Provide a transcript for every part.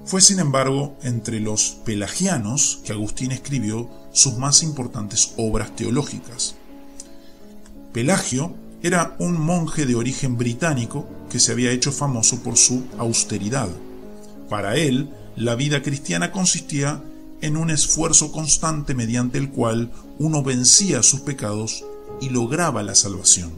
Fue, sin embargo, entre los pelagianos que Agustín escribió sus más importantes obras teológicas. Pelagio era un monje de origen británico que se había hecho famoso por su austeridad. Para él, la vida cristiana consistía en un esfuerzo constante mediante el cual uno vencía sus pecados y lograba la salvación.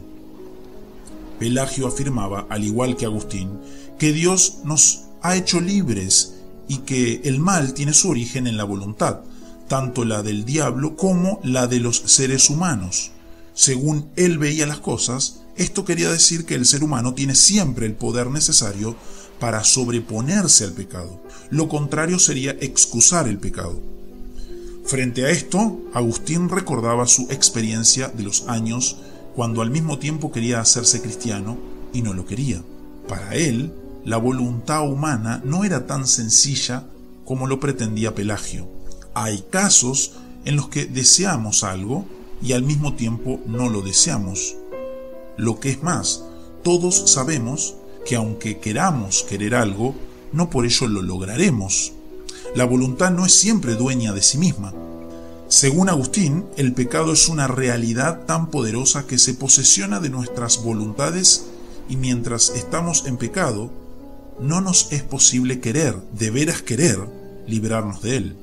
Pelagio afirmaba, al igual que Agustín, que Dios nos ha hecho libres y que el mal tiene su origen en la voluntad, tanto la del diablo como la de los seres humanos. Según él veía las cosas, esto quería decir que el ser humano tiene siempre el poder necesario para sobreponerse al pecado. Lo contrario sería excusar el pecado. Frente a esto, Agustín recordaba su experiencia de los años cuando al mismo tiempo quería hacerse cristiano y no lo quería. Para él, la voluntad humana no era tan sencilla como lo pretendía Pelagio. Hay casos en los que deseamos algo y al mismo tiempo no lo deseamos. Lo que es más, todos sabemos que aunque queramos querer algo, no por ello lo lograremos. La voluntad no es siempre dueña de sí misma. Según Agustín, el pecado es una realidad tan poderosa que se posesiona de nuestras voluntades y mientras estamos en pecado, no nos es posible querer, de veras querer, librarnos de él.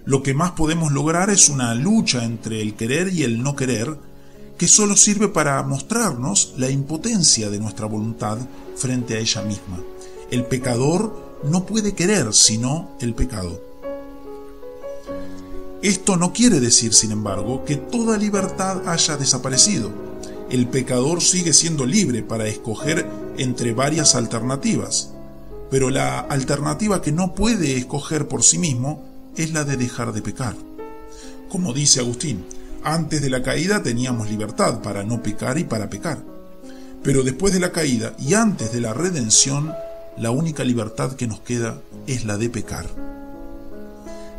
Lo que más podemos lograr es una lucha entre el querer y el no querer, que solo sirve para mostrarnos la impotencia de nuestra voluntad frente a ella misma. El pecador no puede querer sino el pecado. Esto no quiere decir, sin embargo, que toda libertad haya desaparecido. El pecador sigue siendo libre para escoger entre varias alternativas, pero la alternativa que no puede escoger por sí mismo es la de dejar de pecar. Como dice Agustín, antes de la caída teníamos libertad para no pecar y para pecar, pero después de la caída y antes de la redención, la única libertad que nos queda es la de pecar.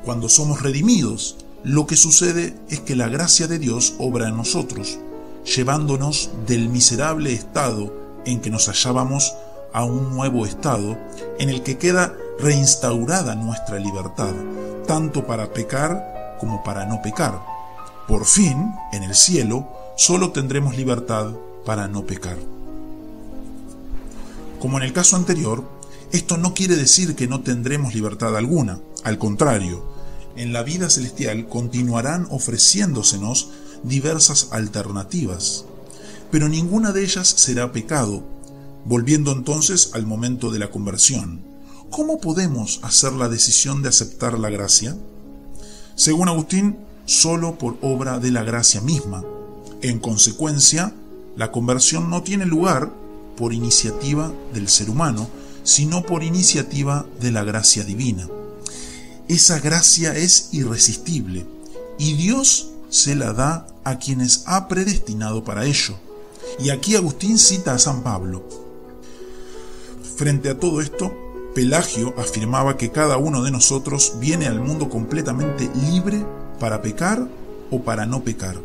Cuando somos redimidos, lo que sucede es que la gracia de Dios obra en nosotros, llevándonos del miserable estado en que nos hallábamos a un nuevo estado en el que queda reinstaurada nuestra libertad, tanto para pecar como para no pecar. Por fin, en el cielo, solo tendremos libertad para no pecar. Como en el caso anterior, esto no quiere decir que no tendremos libertad alguna. Al contrario, en la vida celestial continuarán ofreciéndosenos diversas alternativas, pero ninguna de ellas será pecado. Volviendo entonces al momento de la conversión, ¿cómo podemos hacer la decisión de aceptar la gracia? Según Agustín, solo por obra de la gracia misma. En consecuencia, la conversión no tiene lugar por iniciativa del ser humano, sino por iniciativa de la gracia divina. Esa gracia es irresistible y Dios se la da a quienes ha predestinado para ello. Y aquí Agustín cita a San Pablo. Frente a todo esto, Pelagio afirmaba que cada uno de nosotros viene al mundo completamente libre para pecar o para no pecar.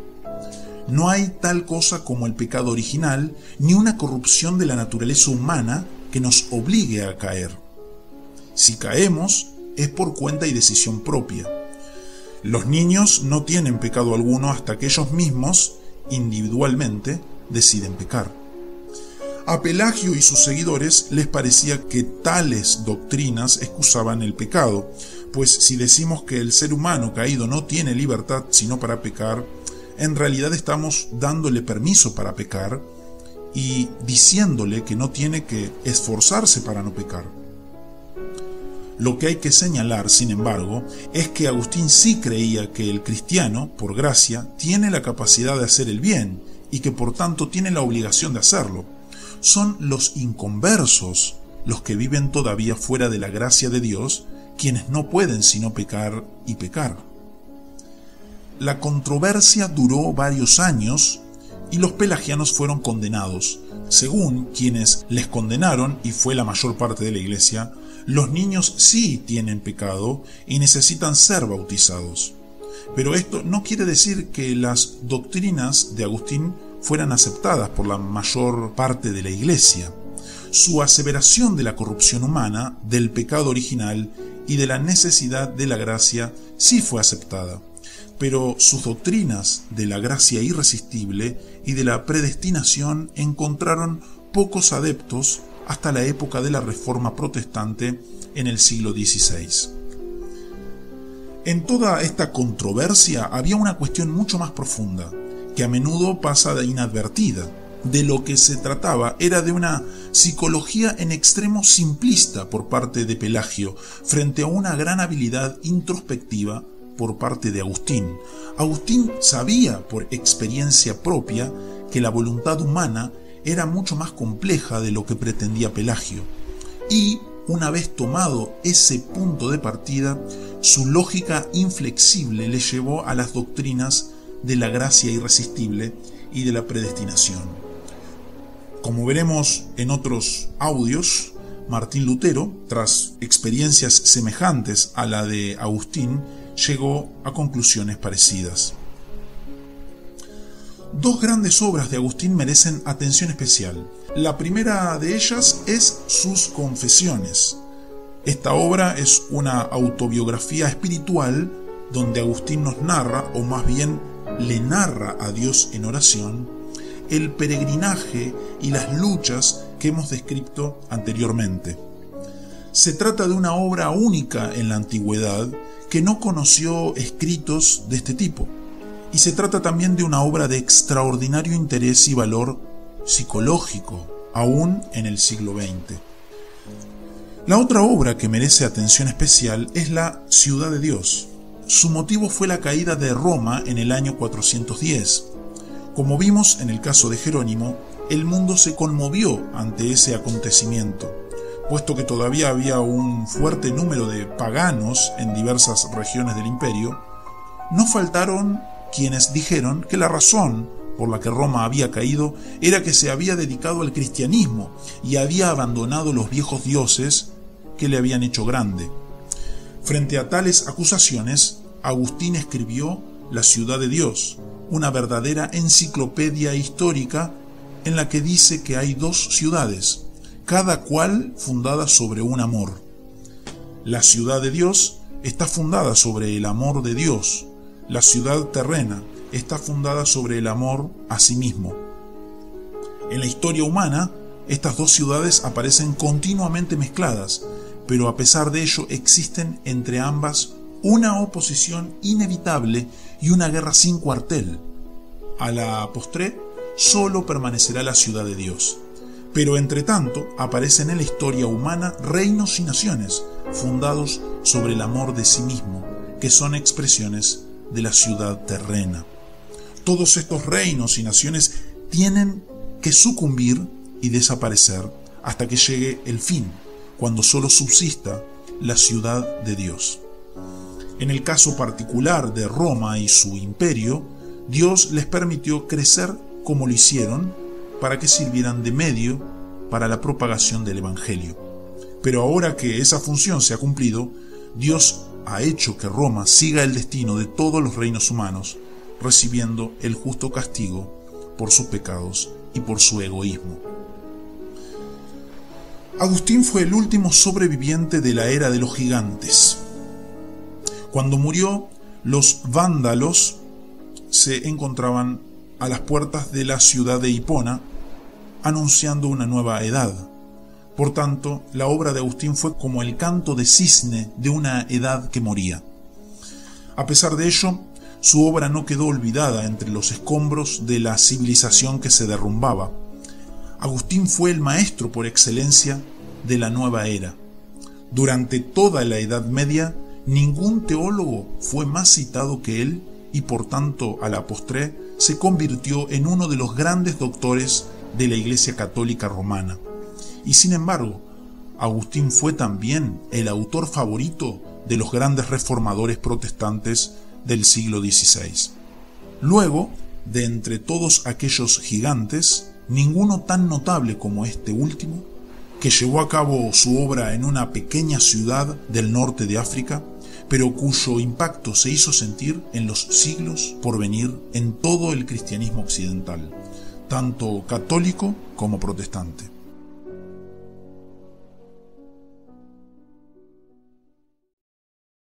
No hay tal cosa como el pecado original, ni una corrupción de la naturaleza humana que nos obligue a caer. Si caemos, es por cuenta y decisión propia. Los niños no tienen pecado alguno hasta que ellos mismos, individualmente, deciden pecar. A Pelagio y sus seguidores les parecía que tales doctrinas excusaban el pecado, pues si decimos que el ser humano caído no tiene libertad sino para pecar, en realidad estamos dándole permiso para pecar y diciéndole que no tiene que esforzarse para no pecar. Lo que hay que señalar, sin embargo, es que Agustín sí creía que el cristiano, por gracia, tiene la capacidad de hacer el bien y que por tanto tiene la obligación de hacerlo. Son los inconversos, los que viven todavía fuera de la gracia de Dios, quienes no pueden sino pecar y pecar. La controversia duró varios años y los pelagianos fueron condenados. Según quienes les condenaron, y fue la mayor parte de la iglesia, los niños sí tienen pecado y necesitan ser bautizados. Pero esto no quiere decir que las doctrinas de Agustín fueran aceptadas por la mayor parte de la iglesia. Su aseveración de la corrupción humana, del pecado original y de la necesidad de la gracia sí fue aceptada, pero sus doctrinas de la gracia irresistible y de la predestinación encontraron pocos adeptos hasta la época de la Reforma Protestante en el siglo XVI. En toda esta controversia había una cuestión mucho más profunda, que a menudo pasa inadvertida. De lo que se trataba era de una psicología en extremo simplista por parte de Pelagio, frente a una gran habilidad introspectiva por parte de Agustín. Agustín sabía por experiencia propia que la voluntad humana era mucho más compleja de lo que pretendía Pelagio, y una vez tomado ese punto de partida, su lógica inflexible le llevó a las doctrinas de la gracia irresistible y de la predestinación. Como veremos en otros audios, Martín Lutero, tras experiencias semejantes a la de Agustín, llegó a conclusiones parecidas. Dos grandes obras de Agustín merecen atención especial. La primera de ellas es sus Confesiones. Esta obra es una autobiografía espiritual donde Agustín nos narra, o más bien le narra a Dios en oración, el peregrinaje y las luchas que hemos descrito anteriormente. Se trata de una obra única en la antigüedad que no conoció escritos de este tipo. Y se trata también de una obra de extraordinario interés y valor psicológico, aún en el siglo XX. La otra obra que merece atención especial es la Ciudad de Dios. Su motivo fue la caída de Roma en el año 410. Como vimos en el caso de Jerónimo, el mundo se conmovió ante ese acontecimiento, puesto que todavía había un fuerte número de paganos en diversas regiones del imperio. No faltaron quienes dijeron que la razón por la que Roma había caído era que se había dedicado al cristianismo y había abandonado los viejos dioses que le habían hecho grande. Frente a tales acusaciones, Agustín escribió La Ciudad de Dios, una verdadera enciclopedia histórica en la que dice que hay dos ciudades, cada cual fundada sobre un amor. La ciudad de Dios está fundada sobre el amor de Dios. La ciudad terrena está fundada sobre el amor a sí mismo. En la historia humana, estas dos ciudades aparecen continuamente mezcladas, pero a pesar de ello existen entre ambas una oposición inevitable y una guerra sin cuartel. A la postre, solo permanecerá la ciudad de Dios. Pero entre tanto, aparecen en la historia humana reinos y naciones, fundados sobre el amor de sí mismo, que son expresiones de la ciudad terrena. Todos estos reinos y naciones tienen que sucumbir y desaparecer hasta que llegue el fin, cuando solo subsista la ciudad de Dios. En el caso particular de Roma y su imperio, Dios les permitió crecer como lo hicieron para que sirvieran de medio para la propagación del Evangelio. Pero ahora que esa función se ha cumplido, Dios ha hecho que Roma siga el destino de todos los reinos humanos, recibiendo el justo castigo por sus pecados y por su egoísmo. Agustín fue el último sobreviviente de la era de los gigantes. Cuando murió, los vándalos se encontraban a las puertas de la ciudad de Hipona, anunciando una nueva edad. Por tanto, la obra de Agustín fue como el canto de cisne de una edad que moría. A pesar de ello, su obra no quedó olvidada entre los escombros de la civilización que se derrumbaba. Agustín fue el maestro por excelencia de la nueva era. Durante toda la Edad Media, ningún teólogo fue más citado que él y por tanto, a la postre, se convirtió en uno de los grandes doctores de la Iglesia Católica Romana. Y sin embargo, Agustín fue también el autor favorito de los grandes reformadores protestantes del siglo XVI. Luego, de entre todos aquellos gigantes, ninguno tan notable como este último, que llevó a cabo su obra en una pequeña ciudad del norte de África, pero cuyo impacto se hizo sentir en los siglos por venir en todo el cristianismo occidental, tanto católico como protestante.